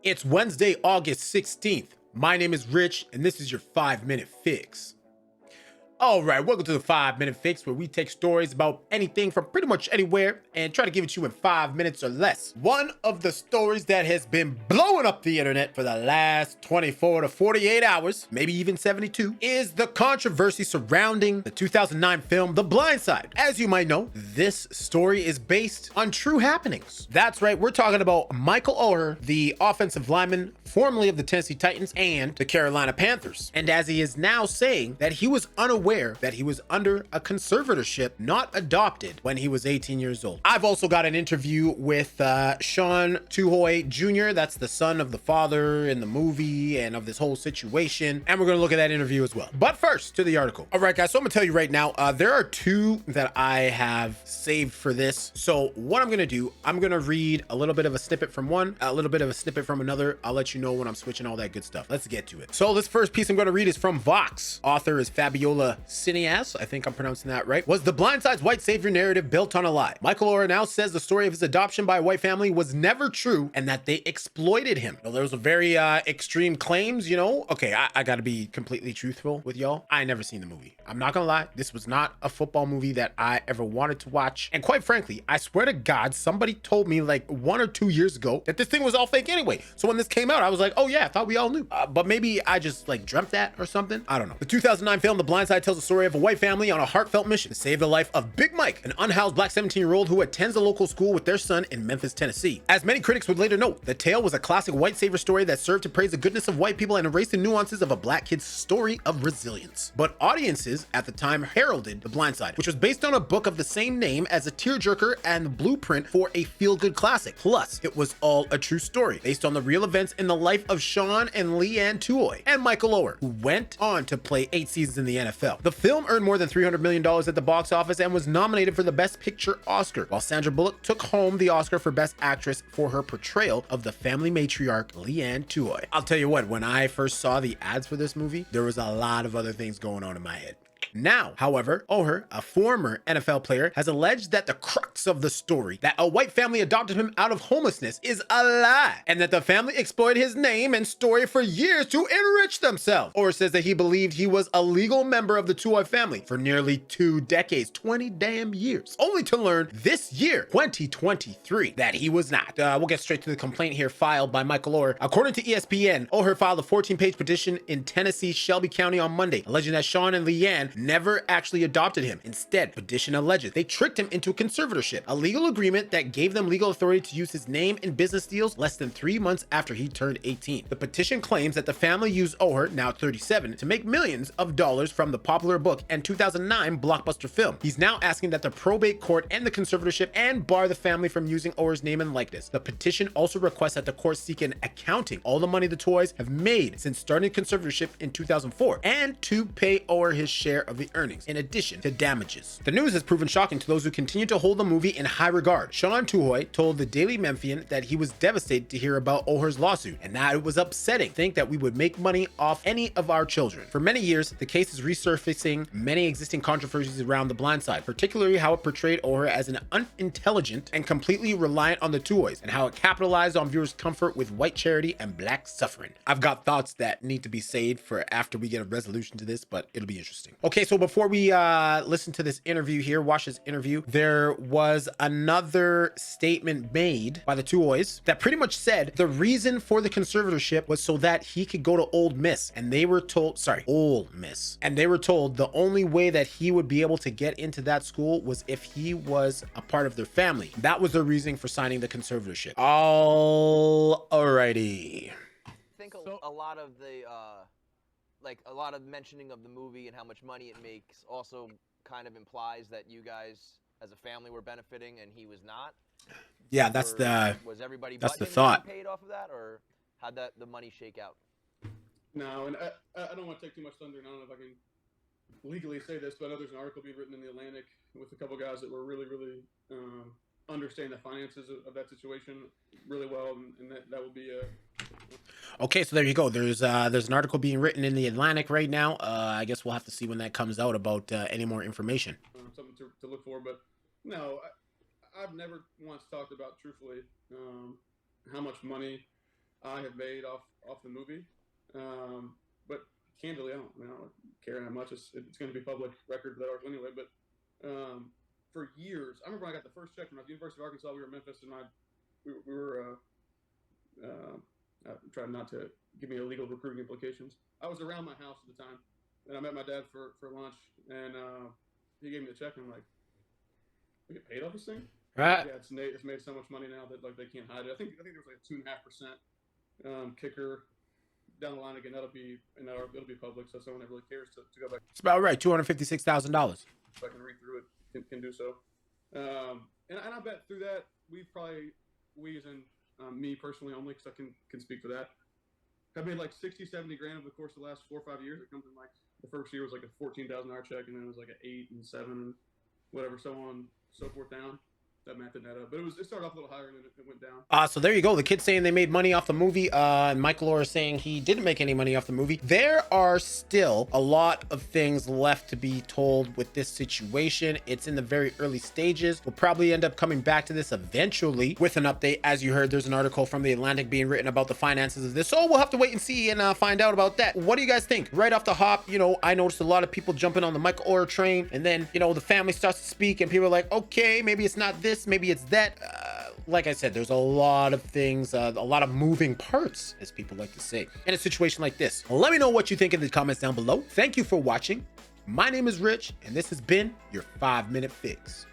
It's Wednesday, August 16th. My name is Rich, and this is your 5-minute fix. All right, welcome to the 5-minute fix, where we take stories about anything from pretty much anywhere and try to give it to you in 5 minutes or less. One of the stories that has been blowing up the internet for the last 24 to 48 hours, maybe even 72, is the controversy surrounding the 2009 film The Blind Side. As you might know, this story is based on true happenings. That's right, we're talking about Michael Oher, the offensive lineman formerly of the Tennessee Titans and the Carolina Panthers. And as he is now saying that he was unaware that he was under a conservatorship, not adopted, when he was 18 years old. I've also got an interview with Sean Tuohy Jr., that's the son of the father in the movie and of this whole situation, and we're gonna look at that interview as well. But first, to the article. All right, guys, so I'm gonna tell you right now, there are two that I have saved for this. So what I'm gonna do, I'm gonna read a little bit of a snippet from one, a little bit of a snippet from another. I'll let you know when I'm switching, all that good stuff. Let's get to it. So this first piece I'm gonna read is from Vox. Author is Fabiola Cineas, I think I'm pronouncing that right. Was The Blind Side's white savior narrative built on a lie? Michael Oher now says the story of his adoption by a white family was never true and that they exploited him. Well, there was a very extreme claims, you know. Okay, I gotta be completely truthful with y'all. I never seen the movie. I'm not gonna lie. This was not a football movie that I ever wanted to watch. And quite frankly, I swear to God, somebody told me like 1 or 2 years ago that this thing was all fake anyway. So when this came out, I was like, oh yeah, I thought we all knew. But maybe I just like dreamt that or something. I don't know. The 2009 film The Blind Side tells the story of a white family on a heartfelt mission to save the life of Big Mike, an unhoused black 17-year-old who attends a local school with their son in Memphis, Tennessee. As many critics would later note, the tale was a classic white savior story that served to praise the goodness of white people and erase the nuances of a black kid's story of resilience. But audiences at the time heralded The Blind Side, which was based on a book of the same name, as a tearjerker and the blueprint for a feel-good classic. Plus, it was all a true story based on the real events in the life of Sean and Leanne Tuohy and Michael Oher, who went on to play 8 seasons in the NFL. The film earned more than $300 million at the box office and was nominated for the Best Picture Oscar, while Sandra Bullock took home the Oscar for Best Actress for her portrayal of the family matriarch Leanne Tuohy. I'll tell you what, when I first saw the ads for this movie, there was a lot of other things going on in my head. Now, however, Oher, a former NFL player, has alleged that the crux of the story, that a white family adopted him out of homelessness, is a lie, and that the family exploited his name and story for years to enrich themselves. Oher says that he believed he was a legal member of the Tuohy family for nearly 2 decades, 20 damn years, only to learn this year, 2023, that he was not. We'll get straight to the complaint here filed by Michael Oher. According to ESPN, Oher filed a 14-page petition in Tennessee's Shelby County on Monday, alleging that Sean and Leanne never actually adopted him. Instead, petition alleges they tricked him into a conservatorship, a legal agreement that gave them legal authority to use his name in business deals less than 3 months after he turned 18. The petition claims that the family used Oher, now 37, to make millions of dollars from the popular book and 2009 blockbuster film. He's now asking that the probate court end the conservatorship and bar the family from using Oher's name and likeness. The petition also requests that the court seek an accounting all the money the Tuohys have made since starting conservatorship in 2004 and to pay Oher his share of the earnings, in addition to damages. The news has proven shocking to those who continue to hold the movie in high regard. Sean Tuohy told the Daily Memphian that he was devastated to hear about Oher's lawsuit and that it was upsetting to think that we would make money off any of our children. For many years, the case is resurfacing many existing controversies around The Blind Side, particularly how it portrayed Oher as an unintelligent and completely reliant on the Tuohys, and how it capitalized on viewers' comfort with white charity and black suffering. I've got thoughts that need to be saved for after we get a resolution to this, but it'll be interesting. Okay, so before we listen to this interview here, watch this interview, there was another statement made by the Tuohys that pretty much said the reason for the conservatorship was so that he could go to Ole Miss, and they were told, Ole Miss, and they were told the only way that he would be able to get into that school was if he was a part of their family. That was their reasoning for signing the conservatorship. Alrighty. I think a lot of the like a lot of mentioning of the movie and how much money it makes also kind of implies that you guys as a family were benefiting and he was not. Yeah, that's was everybody that's the thought. Paid off of that, or how'd the money shake out? No, and I don't want to take too much thunder, and I don't know if I can legally say this, but I know there's an article being written in the Atlantic with a couple guys that were really understand the finances of that situation really well, and that would be a. Okay, so there you go. There's an article being written in the Atlantic right now. I guess we'll have to see when that comes out about any more information. Something to look for, but no, I've never once talked about truthfully how much money I have made off the movie. But candidly, I don't care that much. It's going to be public record for that article anyway. But for years, I remember when I got the first check from the University of Arkansas. We were in Memphis, and we were trying not to give me illegal recruiting implications. I was around my house at the time, and I met my dad for lunch, and he gave me the check, and I'm like, we get paid off this thing? Right. Yeah, it's made so much money now that like they can't hide it. I think there was like a 2.5% kicker down the line again. It'll be public, so someone that really cares to go back. It's about right. $256,000. If I can read through it, can do so. And I bet through that we as in me personally only, because I can speak for that. I've made like 60, 70 grand over the course of the last 4 or 5 years. It comes in like the first year was like a $14,000 check, and then it was like an 8 and 7 and whatever, so on, so forth down. That math didn't add up, but it started off a little higher and then it went down. So there you go. The kid's saying they made money off the movie. And Michael Oher saying he didn't make any money off the movie. There are still a lot of things left to be told with this situation. It's in the very early stages. We'll probably end up coming back to this eventually with an update. As you heard, there's an article from The Atlantic being written about the finances of this. So we'll have to wait and see and find out about that. What do you guys think? Right off the hop, I noticed a lot of people jumping on the Michael Oher train, and then, the family starts to speak and people are like, okay, maybe it's not this, maybe it's that. Like I said, there's a lot of things, a lot of moving parts, as people like to say, in a situation like this. Let me know what you think in the comments down below. Thank you for watching. My name is Rich, and this has been your 5-Minute Fix.